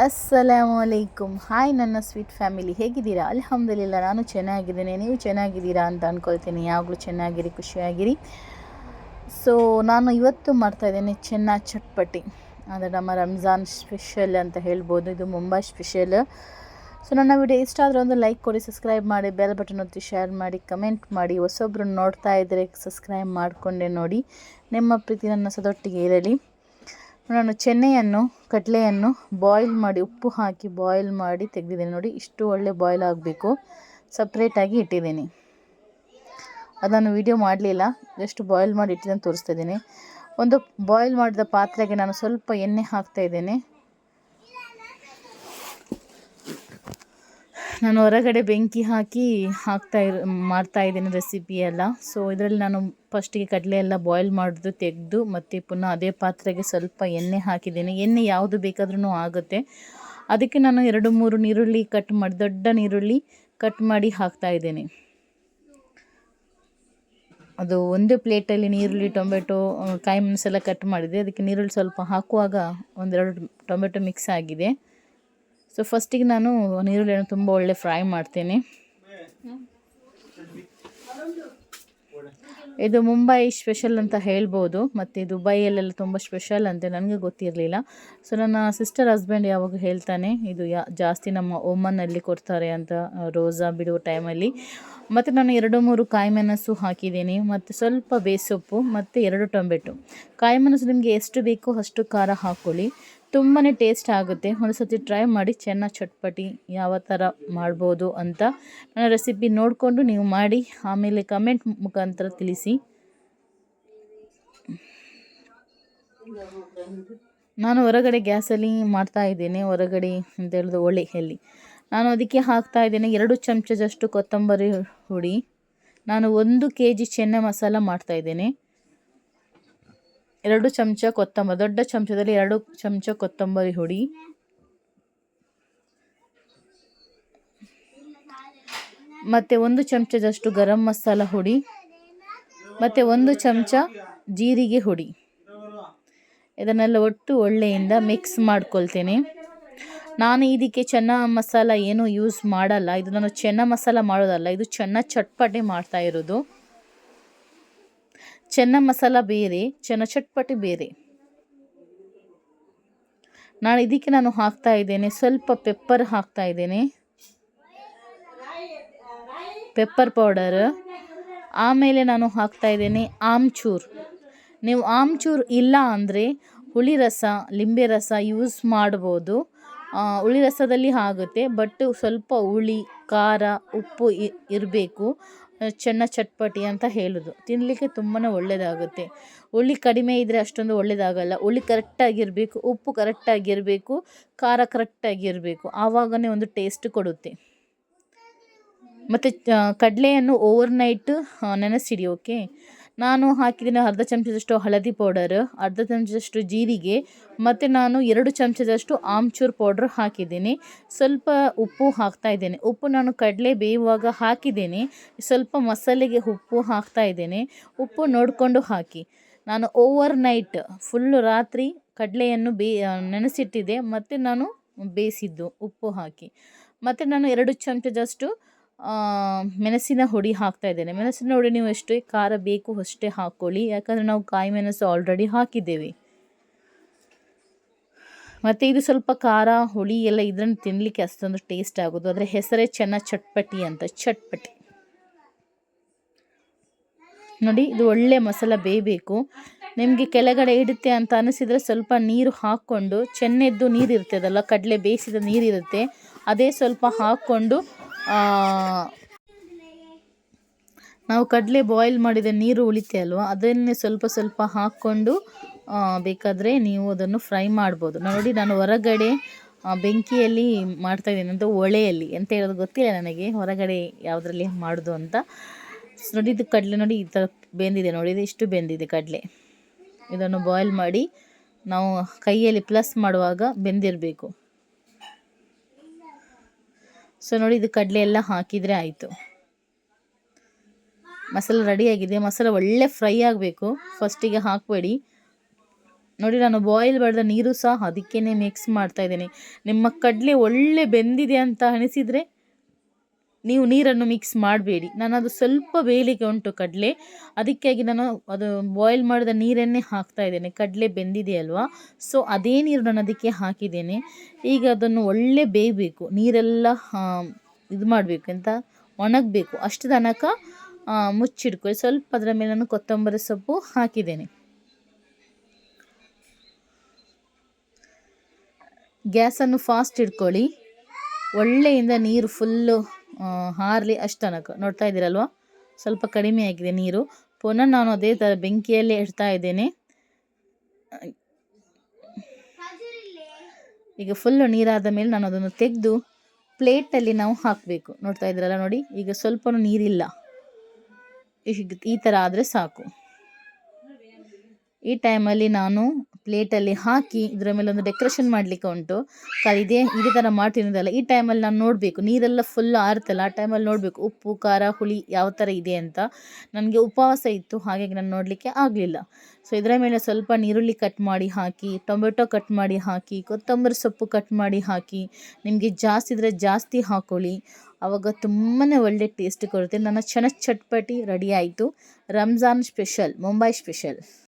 ಅಸ್ಸಲಾಮು ಅಲೈಕುಮ್. Hi ನನ್ನ sweet family, ಹೇಗಿದ್ದೀರಾ? ಅಲ್ಹಮ್ದುಲಿಲ್ಲ, ನಾನು ಚೆನ್ನಾಗಿದ್ದೇನೆ. ನೀವು ಚೆನ್ನಾಗಿದ್ದೀರಾ ಅಂತ ಅಂದ್ಕೊಳ್ತೀನಿ. ಯಾವಾಗಲೂ ಚೆನ್ನಾಗಿರಿ, ಖುಷಿಯಾಗಿರಿ. ಸೊ ನಾನು ಇವತ್ತು ಮಾಡ್ತಾಯಿದ್ದೇನೆ ಚೆನ್ನ ಚಟ್ಪಟಿ. ಅಂದರೆ ನಮ್ಮ ರಂಜಾನ್ ಸ್ಪೆಷಲ್ ಅಂತ ಹೇಳ್ಬೋದು. ಇದು ಮುಂಬೈ ಸ್ಪೆಷಲ್. ಸೊ ನನ್ನ ವಿಡಿಯೋ ಇಷ್ಟ ಆದರೆ ಒಂದು ಲೈಕ್ ಕೊಡಿ, ಸಬ್ಸ್ಕ್ರೈಬ್ ಮಾಡಿ, ಬೆಲ್ ಬಟನ್ ಒತ್ತಿ, ಶೇರ್ ಮಾಡಿ, ಕಮೆಂಟ್ ಮಾಡಿ. ಹೊಸೊಬ್ಬರು ನೋಡ್ತಾ ಇದ್ದರೆ ಸಬ್ಸ್ಕ್ರೈಬ್ ಮಾಡಿಕೊಂಡೆ ನೋಡಿ. ನಿಮ್ಮ ಪ್ರೀತಿ ನನ್ನ ಸದೊಟ್ಟಿಗೆ ಇರಲಿ. ನಾನು ಚೆನ್ನೆಯನ್ನು ಕಡಲೆಯನ್ನು ಬಾಯ್ಲ್ ಮಾಡಿ ಉಪ್ಪು ಹಾಕಿ ಬಾಯ್ಲ್ ಮಾಡಿ ತೆಗೆದಿದ್ದೇನೆ ನೋಡಿ. ಇಷ್ಟು ಒಳ್ಳೆ ಬಾಯ್ಲ್ ಆಗಬೇಕು. ಸಪ್ರೇಟಾಗಿ ಇಟ್ಟಿದ್ದೀನಿ. ಅದನ್ನು ವಿಡಿಯೋ ಮಾಡಲಿಲ್ಲ, ಜಸ್ಟ್ ಬಾಯ್ಲ್ ಮಾಡಿ ಇಟ್ಟಿದ್ದನ್ನು ತೋರಿಸ್ತಾ ಇದ್ದೀನಿ. ಒಂದು ಬಾಯ್ಲ್ ಮಾಡಿದ ಪಾತ್ರೆಗೆ ನಾನು ಸ್ವಲ್ಪ ಎಣ್ಣೆ ಹಾಕ್ತಾ ಇದ್ದೇನೆ. ನಾನು ಹೊರಗಡೆ ಬೆಂಕಿ ಹಾಕಿ ಮಾಡ್ತಾ ಇದ್ದೀನಿ ರೆಸಿಪಿ ಎಲ್ಲ. ಸೊ ಇದರಲ್ಲಿ ನಾನು ಫಸ್ಟಿಗೆ ಕಡಲೆ ಎಲ್ಲ ಬಾಯ್ಲ್ ಮಾಡೋದು ತೆಗೆದು ಮತ್ತು ಪುನಃ ಅದೇ ಪಾತ್ರೆಗೆ ಸ್ವಲ್ಪ ಎಣ್ಣೆ ಹಾಕಿದ್ದೀನಿ. ಎಣ್ಣೆ ಯಾವುದು ಬೇಕಾದ್ರೂ ಆಗುತ್ತೆ. ಅದಕ್ಕೆ ನಾನು 2-3 ನೀರುಳ್ಳಿ ಕಟ್ ಮಾಡಿ, ದೊಡ್ಡ ನೀರುಳ್ಳಿ ಕಟ್ ಮಾಡಿ ಹಾಕ್ತಾ ಇದ್ದೀನಿ. ಅದು ಒಂದು ಪ್ಲೇಟಲ್ಲಿ ನೀರುಳ್ಳಿ, ಟೊಮೆಟೊ, ಕಾಯಿ ಮೆಣಸೆಲ್ಲ ಕಟ್ ಮಾಡಿದೆ. ಅದಕ್ಕೆ ನೀರುಳ್ಳಿ ಸ್ವಲ್ಪ ಹಾಕುವಾಗ 1-2 ಟೊಮೆಟೊ ಮಿಕ್ಸ್ ಆಗಿದೆ. ಸೊ ಫಸ್ಟಿಗೆ ನಾನು ನೀರುಳ್ಳಿಯನ್ನು ತುಂಬ ಒಳ್ಳೆ ಫ್ರೈ ಮಾಡ್ತೇನೆ. ಇದು ಮುಂಬೈ ಸ್ಪೆಷಲ್ ಅಂತ ಹೇಳ್ಬೋದು, ಮತ್ತು ದುಬೈಯಲ್ಲೆಲ್ಲ ತುಂಬ ಸ್ಪೆಷಲ್ ಅಂತ ನನಗೆ ಗೊತ್ತಿರಲಿಲ್ಲ. ಸೊ ನನ್ನ ಸಿಸ್ಟರ್ ಹಸ್ಬೆಂಡ್ ಯಾವಾಗ ಹೇಳ್ತಾನೆ, ಇದು ಜಾಸ್ತಿ ನಮ್ಮ ಓಮನ್ನಲ್ಲಿ ಕೊಡ್ತಾರೆ ಅಂತ ರೋಸಾ ಬಿಡುವ ಟೈಮಲ್ಲಿ. ಮತ್ತು ನಾನು 2-3 ಕಾಯಿ ಮೆಣಸು ಹಾಕಿದ್ದೀನಿ, ಮತ್ತು ಸ್ವಲ್ಪ ಬೇಸೊಪ್ಪು, ಮತ್ತು 2 ಟೊಮೆಟೊ. ಕಾಯಿ ಮೆಣಸು ನಿಮಗೆ ಎಷ್ಟು ಬೇಕೋ ಅಷ್ಟು ಖಾರ ಹಾಕ್ಕೊಳ್ಳಿ, ತುಂಬಾ ಟೇಸ್ಟ್ ಆಗುತ್ತೆ. ಒಂದು ಸತಿ ಟ್ರೈ ಮಾಡಿ ಚೆನ್ನ ಚಟ್ಪಟಿ ಯಾವ ಥರ ಮಾಡ್ಬೋದು ಅಂತ. ನನ್ನ ರೆಸಿಪಿ ನೋಡಿಕೊಂಡು ನೀವು ಮಾಡಿ, ಆಮೇಲೆ ಕಮೆಂಟ್ ಮುಖಾಂತರ ತಿಳಿಸಿ. ನಾನು ಹೊರಗಡೆ ಗ್ಯಾಸಲ್ಲಿ ಮಾಡ್ತಾ ಇದ್ದೇನೆ, ಹೊರಗಡೆ ಅಂತ ಹೇಳಿದ್ರೆ ಒಲೆಯಲ್ಲಿ. ನಾನು ಅದಕ್ಕೆ ಹಾಕ್ತಾ ಇದ್ದೇನೆ 2 ಚಮಚದಷ್ಟು ಕೊತ್ತಂಬರಿ ಹುಡಿ. ನಾನು 1 kg ಚೆನ್ನ ಮಸಾಲ ಮಾಡ್ತಾ ಇದ್ದೇನೆ. 2 ಚಮಚ ಕೊತ್ತಂಬರಿ, ದೊಡ್ಡ ಚಮಚದಲ್ಲಿ 2 ಚಮಚ ಕೊತ್ತಂಬರಿ ಹುಡಿ, ಮತ್ತು 1 ಚಮಚದಷ್ಟು ಗರಂ ಮಸಾಲ ಹುಡಿ, ಮತ್ತು 1 ಚಮಚ ಜೀರಿಗೆ ಹುಡಿ. ಇದನ್ನೆಲ್ಲ ಒಟ್ಟು ಒಳ್ಳೆಯಿಂದ ಮಿಕ್ಸ್ ಮಾಡ್ಕೊಳ್ತೇನೆ. ನಾನು ಇದಕ್ಕೆ ಚೆನ್ನ ಮಸಾಲ ಏನೂ ಯೂಸ್ ಮಾಡಲ್ಲ. ಇದು ನಾನು ಚೆನ್ನ ಮಸಾಲ ಮಾಡೋದಲ್ಲ, ಇದು ಚೆನ್ನ ಚಟ್ಪಟಿ ಮಾಡ್ತಾ ಇರೋದು. ಚೆನ್ನ ಮಸಾಲ ಬೇರೆ, ಚೆನ್ನ ಚಟ್ಪಟಿ ಬೇರೆ. ಇದಕ್ಕೆ ನಾನು ಹಾಕ್ತಾ ಇದ್ದೇನೆ ಸ್ವಲ್ಪ ಪೆಪ್ಪರ್ ಹಾಕ್ತಾ ಇದ್ದೇನೆ, ಪೆಪ್ಪರ್ ಪೌಡರ್. ಆಮೇಲೆ ನಾನು ಹಾಕ್ತಾ ಇದ್ದೇನೆ ಆಮ್ಚೂರ್. ನೀವು ಆಮ್ಚೂರ್ ಇಲ್ಲ ಅಂದರೆ ಹುಳಿ ರಸ, ಲಿಂಬೆ ರಸ ಯೂಸ್ ಮಾಡ್ಬೋದು. ಹುಳಿ ರಸದಲ್ಲಿ ಆಗುತ್ತೆ, ಬಟ್ ಸ್ವಲ್ಪ ಹುಳಿ, ಖಾರ, ಉಪ್ಪು ಇರಬೇಕು. ಚೆನ್ನ ಚಟ್ಪಟಿ ಅಂತ ಹೇಳೋದು. ತಿನ್ನಲಿಕ್ಕೆ ತುಂಬಾ ಒಳ್ಳೆಯದಾಗುತ್ತೆ. ಹುಳಿ ಕಡಿಮೆ ಇದ್ದರೆ ಅಷ್ಟೊಂದು ಒಳ್ಳೆಯದಾಗಲ್ಲ. ಹುಳಿ ಕರೆಕ್ಟಾಗಿರಬೇಕು, ಉಪ್ಪು ಕರೆಕ್ಟಾಗಿರಬೇಕು, ಖಾರ ಕರೆಕ್ಟಾಗಿರಬೇಕು. ಆವಾಗನೇ ಒಂದು ಟೇಸ್ಟ್ ಕೊಡುತ್ತೆ. ಮತ್ತು ಕಡಲೆಯನ್ನು ಓವರ್ನೈಟ್ ನೆನೆಸಿಡಿ. ಓಕೆ, ನಾನು ಹಾಕಿದ್ದೀನಿ ಅರ್ಧ ಚಮಚದಷ್ಟು ಹಳದಿ ಪೌಡರ್, ಅರ್ಧ ಚಮಚದಷ್ಟು ಜೀರಿಗೆ, ಮತ್ತು ನಾನು 2 ಚಮಚದಷ್ಟು ಆಮ್ಚೂರ್ ಪೌಡ್ರ್ ಹಾಕಿದ್ದೀನಿ. ಸ್ವಲ್ಪ ಉಪ್ಪು ಹಾಕ್ತಾ ಇದ್ದೇನೆ. ಉಪ್ಪು ನಾನು ಕಡಲೆ ಬೇಯುವಾಗ ಹಾಕಿದ್ದೇನೆ. ಸ್ವಲ್ಪ ಮಸಾಲೆಗೆ ಉಪ್ಪು ಹಾಕ್ತಾ ಇದ್ದೇನೆ. ಉಪ್ಪು ನೋಡಿಕೊಂಡು ಹಾಕಿ. ನಾನು ಓವರ್ನೈಟ್ ಫುಲ್ಲು ರಾತ್ರಿ ಕಡಲೆಯನ್ನು ನೆನೆಸಿಟ್ಟಿದ್ದೆ, ಮತ್ತು ನಾನು ಬೇಯಿಸಿದ್ದು ಉಪ್ಪು ಹಾಕಿ. ಮತ್ತು ನಾನು 2 ಚಮಚದಷ್ಟು ಮೆಣಸಿನ ಹುಡಿ ಹಾಕ್ತಾ ಇದ್ದೇನೆ. ಮೆಣಸಿನ ಹುಡಿ ನೀವು ಎಷ್ಟು ಖಾರ ಬೇಕು ಅಷ್ಟೇ ಹಾಕ್ಕೊಳ್ಳಿ, ಯಾಕಂದರೆ ನಾವು ಕಾಯಿ ಮೆಣಸು ಆಲ್ರೆಡಿ ಹಾಕಿದ್ದೇವೆ. ಮತ್ತು ಇದು ಸ್ವಲ್ಪ ಖಾರ, ಹುಳಿ ಎಲ್ಲ ಇದನ್ನು ತಿನ್ನಲಿಕ್ಕೆ ಅಷ್ಟೊಂದು ಟೇಸ್ಟ್ ಆಗೋದು. ಅದರ ಹೆಸರೇ ಚೆನ್ನ ಚಟ್ಪಟಿ ಅಂತ, ಚಟ್ಪಟಿ ನೋಡಿ. ಇದು ಒಳ್ಳೆ ಮಸಾಲ ಬೇಯಬೇಕು. ನಿಮಗೆ ಕೆಳಗಡೆ ಇಡುತ್ತೆ ಅಂತ ಅನಿಸಿದರೆ ಸ್ವಲ್ಪ ನೀರು ಹಾಕ್ಕೊಂಡು, ಚೆನ್ನೆದ್ದು ನೀರು ಇರ್ತದಲ್ಲ, ಕಡಲೆ ಬೇಯಿಸಿದ ನೀರಿರುತ್ತೆ, ಅದೇ ಸ್ವಲ್ಪ ಹಾಕ್ಕೊಂಡು, ನಾವು ಕಡಲೆ ಬಾಯ್ಲ್ ಮಾಡಿದ ನೀರು ಉಳಿತೆ ಅಲ್ವ, ಅದನ್ನೇ ಸ್ವಲ್ಪ ಸ್ವಲ್ಪ ಹಾಕ್ಕೊಂಡು ಬೇಕಾದರೆ ನೀವು ಅದನ್ನು ಫ್ರೈ ಮಾಡ್ಬೋದು. ನೋಡಿ, ನಾನು ಹೊರಗಡೆ ಬೆಂಕಿಯಲ್ಲಿ ಮಾಡ್ತಾಯಿದ್ದೀನಿ, ಅಂತ ಒಲೆಯಲ್ಲಿ ಎಂತ ಹೇಳೋದು ಗೊತ್ತಿಲ್ಲ ನನಗೆ, ಹೊರಗಡೆ ಯಾವುದರಲ್ಲಿ ಮಾಡೋದು ಅಂತ. ನೋಡಿ, ಇದು ಕಡಲೆ ನೋಡಿ ಈ ಥರ ಬೆಂದಿದೆ ನೋಡಿ, ಇದು ಇಷ್ಟು ಬೆಂದಿದೆ ಕಡಲೆ. ಇದನ್ನು ಬಾಯ್ಲ್ ಮಾಡಿ ನಾವು ಕೈಯಲ್ಲಿ ಪ್ಲಸ್ ಮಾಡುವಾಗ ಬೆಂದಿರಬೇಕು. ಸೊ ನೋಡಿ, ಇದು ಕಡಲೆ ಎಲ್ಲ ಹಾಕಿದರೆ ಆಯಿತು. ಮಸಾಲೆ ರೆಡಿಯಾಗಿದೆ. ಮಸಾಲೆ ಒಳ್ಳೆ ಫ್ರೈ ಆಗಬೇಕು, ಫಸ್ಟಿಗೆ ಹಾಕಬೇಡಿ. ನೋಡಿ ನಾನು ಬಾಯ್ಲ್ ಮಾಡಿದ ನೀರು ಸಹ ಅದಕ್ಕೇ ಮಿಕ್ಸ್ ಮಾಡ್ತಾ ಇದ್ದೀನಿ. ನಿಮ್ಮ ಕಡಲೆ ಒಳ್ಳೆ ಬೆಂದಿದೆ ಅಂತ ಅನಿಸಿದರೆ ನೀವು ನೀರನ್ನು ಮಿಕ್ಸ್ ಮಾಡಬೇಡಿ. ನಾನು ಅದು ಸ್ವಲ್ಪ ಬೇಯಲಿಕ್ಕೆ ಉಂಟು ಕಡಲೆ, ಅದಕ್ಕಾಗಿ ನಾನು ಅದು ಬಾಯ್ಲ್ ಮಾಡಿದ ನೀರನ್ನೇ ಹಾಕ್ತಾ ಇದ್ದೇನೆ. ಕಡಲೆ ಬೆಂದಿದೆ ಅಲ್ವಾ, ಸೊ ಅದೇ ನೀರು ನಾನು ಅದಕ್ಕೆ ಹಾಕಿದ್ದೇನೆ. ಈಗ ಅದನ್ನು ಒಳ್ಳೆ ಬೇಯಬೇಕು, ನೀರೆಲ್ಲ ಇದು ಮಾಡಬೇಕು ಅಂತ ಒಣಗಬೇಕು. ಅಷ್ಟು ತನಕ ಮುಚ್ಚಿಡ್ಕೊಳ್ಳಿ. ಸ್ವಲ್ಪ ಅದರ ಮೇಲೆ ನಾನು ಕೊತ್ತಂಬರಿ ಸೊಪ್ಪು ಹಾಕಿದ್ದೇನೆ. ಗ್ಯಾಸನ್ನು ಫಾಸ್ಟ್ ಇಟ್ಕೊಳ್ಳಿ. ಒಳ್ಳೆಯಿಂದ ನೀರು ಫುಲ್ಲು ಹಾರಲಿ ಅಷ್ಟು ತನಕ. ನೋಡ್ತಾ ಇದ್ದೀರಲ್ವ, ಸ್ವಲ್ಪ ಕಡಿಮೆ ಆಗಿದೆ ನೀರು. ಪುನಃ ನಾನು ಅದೇ ಥರ ಬೆಂಕಿಯಲ್ಲೇ ಇಡ್ತಾ ಇದ್ದೇನೆ. ಈಗ ಫುಲ್ಲು ನೀರಾದ ಮೇಲೆ ನಾನು ಅದನ್ನು ತೆಗೆದು ಪ್ಲೇಟಲ್ಲಿ ನಾವು ಹಾಕಬೇಕು. ನೋಡ್ತಾ ಇದ್ದೀರಲ್ಲ, ನೋಡಿ ಈಗ ಸ್ವಲ್ಪ ನೀರಿಲ್ಲ, ಈ ಥರ ಆದರೆ ಸಾಕು. ಈ ಟೈಮಲ್ಲಿ ನಾನು ಪ್ಲೇಟಲ್ಲಿ ಹಾಕಿ ಇದರ ಮೇಲೆ ಒಂದು ಡೆಕೋರೇಷನ್ ಮಾಡಲಿಕ್ಕೆ ಉಂಟು. ಇದೇ ಥರ ಮಾಡ್ತಿರೋದಲ್ಲ. ಈ ಟೈಮಲ್ಲಿ ನಾನು ನೋಡಬೇಕು, ನೀರೆಲ್ಲ ಫುಲ್ ಆರ್ತಲ್ಲ, ಆ ಟೈಮಲ್ಲಿ ನೋಡಬೇಕು ಉಪ್ಪು ಖಾರ ಹುಳಿ ಯಾವ ಥರ ಇದೆ ಅಂತ. ನನಗೆ ಉಪವಾಸ ಇತ್ತು, ಹಾಗಾಗಿ ನಾನು ನೋಡಲಿಕ್ಕೆ ಆಗಲಿಲ್ಲ. ಸೊ ಇದರ ಮೇಲೆ ಸ್ವಲ್ಪ ಈರುಳ್ಳಿ ಕಟ್ ಮಾಡಿ ಹಾಕಿ, ಟೊಮೆಟೊ ಕಟ್ ಮಾಡಿ ಹಾಕಿ, ಕೊತ್ತಂಬರಿ ಸೊಪ್ಪು ಕಟ್ ಮಾಡಿ ಹಾಕಿ. ನಿಮಗೆ ಜಾಸ್ತಿ ಇದ್ದರೆ ಜಾಸ್ತಿ ಹಾಕ್ಕೊಳ್ಳಿ, ಆವಾಗ ತುಂಬಾ ಒಳ್ಳೆ ಟೇಸ್ಟ್ ಕೊಡುತ್ತೆ. ನನ್ನ ಚಟ್ಪಟಿ ರೆಡಿ ಆಯಿತು. Ramzan special, Mumbai special.